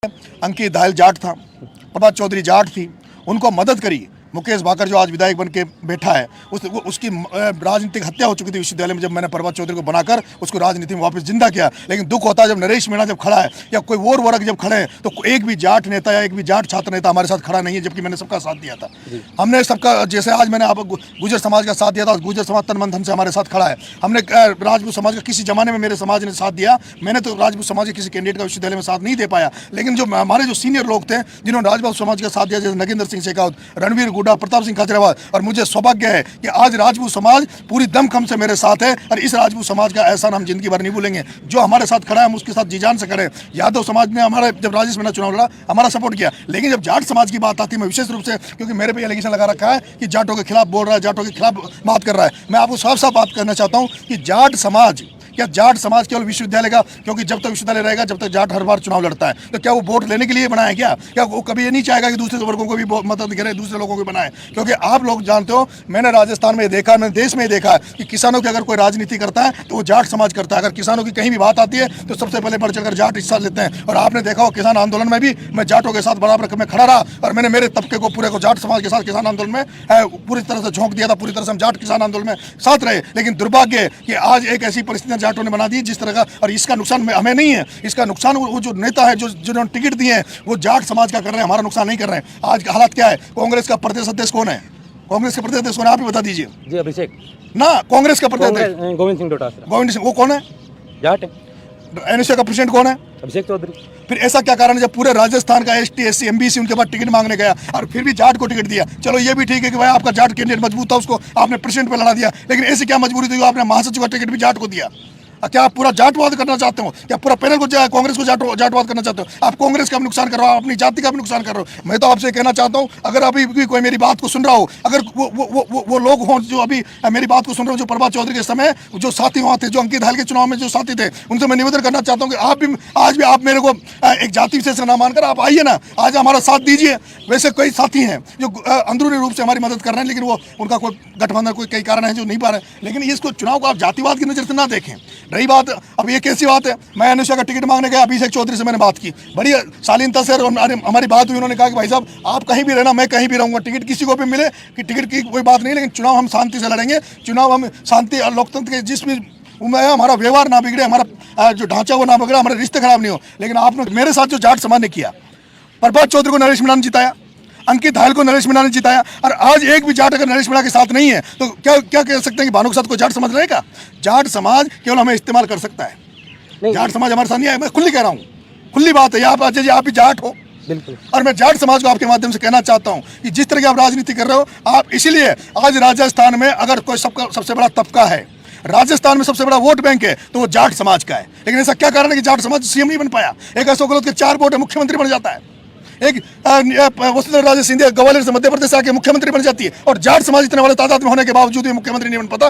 अंकित धायल जाट था, प्रभात चौधरी जाट थी, उनको मदद करी। मुकेश भाकर जो आज विधायक बन के बैठा है उसकी राजनीतिक हत्या हो चुकी थी विश्वविद्यालय में, जब मैंने प्रभात चौधरी को बनाकर उसको राजनीति में वापस जिंदा किया। लेकिन दुख होता है जब नरेश मीणा जब खड़ा है या कोई और वर्ग जब खड़े हैं तो एक भी जाट नेता या एक भी जाट छात्र नेता हमारे साथ खड़ा नहीं है, जबकि मैंने सबका साथ दिया था। हमने सबका, जैसे आज मैंने आप गुजर समाज का साथ दिया था, गुजर समाज तन मन धन से हमारे साथ खड़ा है। हमने राजपूत समाज का किसी जमाने में मेरे समाज ने साथ दिया, मैंने तो राजपूत समाज के किसी कैंडिडेट का विश्वविद्यालय में साथ नहीं दे पाया। लेकिन जो हमारे जो सीनियर लोग थे जिन्होंने राजपूत समाज का साथ दिया, जैसे नगेंद्र सिंह शेखावत, रणवीर गुड्डा, प्रताप सिंह खाचरियावास, और मुझे सौभाग्य है कि आज राजपूत समाज पूरी दमखम से मेरे साथ है और इस राजपूत समाज का एहसान हम जिंदगी भर नहीं भूलेंगे। जो हमारे साथ खड़ा है हम उसके साथ जी जान से खड़े। यादव समाज ने हमारे जब राजेश मीणा चुनाव लड़ा हमारा सपोर्ट किया, लेकिन जब जाट समाज की बात आती है, मैं विशेष रूप से, क्योंकि मेरे पे एलिगेशन लगा रखा है कि जाटों के खिलाफ बोल रहा है, जाटों के खिलाफ बात कर रहा है, मैं आपको साफ साफ बात करना चाहता हूँ कि जाट समाज, क्या जाट समाज केवल विश्वविद्यालय का, क्योंकि जब तक विश्वविद्यालय रहेगा जब तक जाट हर बार चुनाव लड़ता है, तो क्या वो वोट लेने के लिए बनाया क्या वो कभी ये नहीं चाहेगा कि दूसरे वर्गों को भी मदद करे, दूसरे लोगों को बनाए? क्योंकि आप लोग जानते हो, मैंने राजस्थान में देखा, मैंने देश में देखा है कि किसानों की अगर कोई राजनीति करता है तो वो जाट समाज करता है। अगर किसानों की कहीं भी बात आती है तो सबसे पहले बढ़ चढ़कर जाट हिस्सा लेते हैं। और आपने देखा हो किसान आंदोलन में भी मैं जाटों के साथ बराबर में खड़ा रहा और मैंने मेरे तबके को पूरे को जाट समाज के साथ किसान आंदोलन में पूरी तरह से झोंक दिया था, पूरी तरह से हम जाट किसान आंदोलन में साथ रहे। लेकिन दुर्भाग्य है कि आज एक ऐसी परिस्थितियां जाटों ने बना दी जिस तरह का, और इसका नुकसान हमें नहीं है, इसका नुकसान वो जो नेता है जिन्होंने टिकट दिए हैं वो जाट समाज का कर रहे हैं, हमारा नुकसान नहीं कर रहे हैं। आज हालात क्या है? कांग्रेस का प्रदेश अध्यक्ष कौन है? कांग्रेस के प्रदेश अध्यक्ष कौन है? आप ही बता दीजिए जी। अभिषेक ना, कांग्रेस का प्रदेश गोविंद सिंह डोटासरा। गोविंद सिंह वो कौन है? जाट है। एनएसए का प्रेसिडेंट कौन है? अभिषेक चौधरी। फिर ऐसा क्या कारण है जब पूरे राजस्थान का एसटी एससी एमबीसी उनके पास टिकट मांगने गया और फिर भी जाट को टिकट दिया? चलो ये भी ठीक है कि भाई आपका जाट कैंडिडेट मजबूत था, उसको आपने प्रेसिडेंट पे लड़ा दिया, लेकिन ऐसी क्या मजबूरी थी आपने महासचिव का टिकट भी जाट को दिया? क्या आप पूरा जाटवाद करना चाहते हो? क्या पूरा पैनल को कांग्रेस को जाटवाद करना चाहते हो? आप कांग्रेस का भी नुकसान कर रहे हो, अपनी जाति का भी नुकसान कर रहे हो। मैं तो आपसे कहना चाहता हूं, अगर अभी भी कोई मेरी बात को सुन रहा हो, अगर वो लोग हों जो अभी मेरी बात को सुन रहे हो, जो प्रभात चौधरी के समय जो साथी वहाँ थे, जो अंकित धायल के चुनाव में जो साथी थे, उनसे मैं निवेदन करना चाहता हूँ कि आप भी आज भी आप मेरे को एक जाति विशेष से ना मानकर आप आइए ना, आज हमारा साथ दीजिए। वैसे कई साथी हैं जो अंदरूनी रूप से हमारी मदद कर रहे हैं, लेकिन वो उनका कोई गठबंधन कोई कई कारण है जो नहीं पा रहे। लेकिन इसको चुनाव को आप जातिवाद की नज़र से ना देखें। रही बात, अब ये कैसी बात है? मैं अनुषा का टिकट मांगने गया, अभिषेक चौधरी से मैंने बात की, बड़ी शालीनता से हमारी बात हुई। उन्होंने कहा कि भाई साहब आप कहीं भी रहना, मैं कहीं भी रहूंगा, टिकट किसी को भी मिले कि टिकट की कोई बात नहीं, लेकिन चुनाव हम शांति से लड़ेंगे। चुनाव हम शांति और लोकतंत्र के जिस भी हमारा व्यवहार ना बिगड़े, हमारा जो ढांचा वो ना बिगड़े, हमारे रिश्ते खराब नहीं हो। लेकिन आपने मेरे साथ जो जाट समाज ने किया, प्रभात चौधरी को नरेश मीणा ने जिताया, अंकित धायल को नरेश मीणा ने जिताया, और आज एक भी जाट अगर नरेश मीणा के साथ नहीं है तो क्या कह सकते हैं कि भानु के साथ कोई जाट समाज रहेगा? जाट समाज केवल हमें इस्तेमाल कर सकता है, जाट समाज हमारे साथ नहीं है। मैं खुली कह रहा हूँ, खुली बात है। आप भी जाट हो, बिल्कुल। और मैं जाट समाज को आपके माध्यम से कहना चाहता हूँ कि जिस तरह की आप राजनीति कर रहे हो, आप इसीलिए आज राजस्थान में अगर कोई सबसे बड़ा तबका है, राजस्थान में सबसे बड़ा वोट बैंक है तो वो जाट समाज का है। लेकिन ऐसा क्या कारण है कि जाट समाज सीएम नहीं बन पाया? एक अशोक गहलोत के 4 वोट है, मुख्यमंत्री बन जाता है। एक वसुंधरा राजे सिंधिया ग्वालियर से मध्य प्रदेश आके मुख्यमंत्री बन जाती है, और जाट समाज इतने बड़े तादाद में होने के बावजूद भी मुख्यमंत्री नहीं बन पाता।